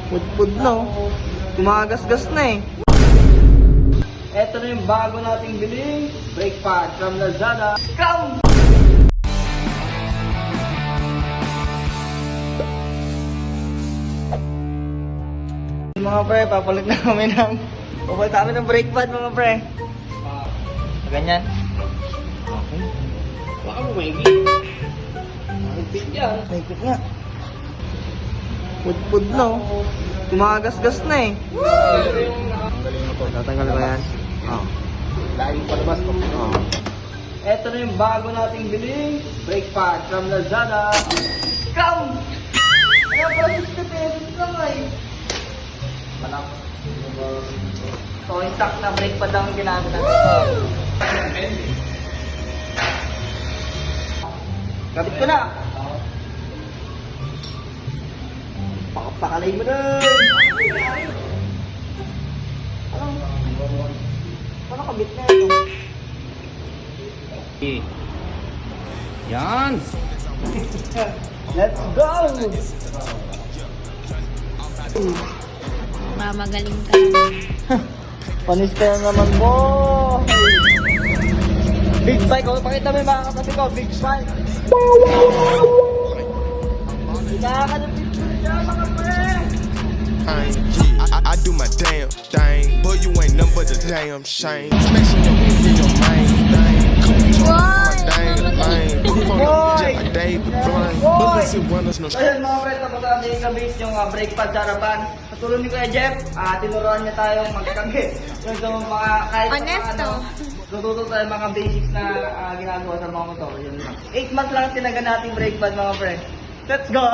Pudpud no. Kumagasgas na eh. Ito na yung bago nating biling brake pad from Lazada. Come! Mga pre, papalit na kami ng brake pad mga pre. Ganyan. Okay. Baka mo maigi. Maigpit yan. Naikot nga. Pudpud no. Kumagasgas na eh. Galing mo to. Tatanggal ba yan? Oo. Laging palabas ko. Oo. Ito na yung bago nating biling brake pad from Lazada. Come! Ayan pala 60 pesos lang eh. Malak. So, yung stock na brake pad ang ginamit natin. Kapit ko na. Pakalay mo na. Paano kabit na ito? Yan! Let's go! Mamagaling ka naman. Panis ka na naman mo! Big bike! Oh, pakita mo yung mga katabi ko. Big bike! Kailangan ng picture niya mga pre! I do my damn thing, boy. You ain't nothing but a damn shame. Smashing your wings in your main thing. Boy! Boy! David Blind. Bullets and runners, no. So yun mga pre, tapos natin yung kabis yung brake pad sa harapan. Katulong ni Kuya Jeff, tinuruan niya tayong magkakabit. Yung sa mga kahit Honesto. tututo tayo mga basics na ginagawa sa mga motor. Yun lang. 8 months lang tinaga natin brake pad mga pre. Let's go!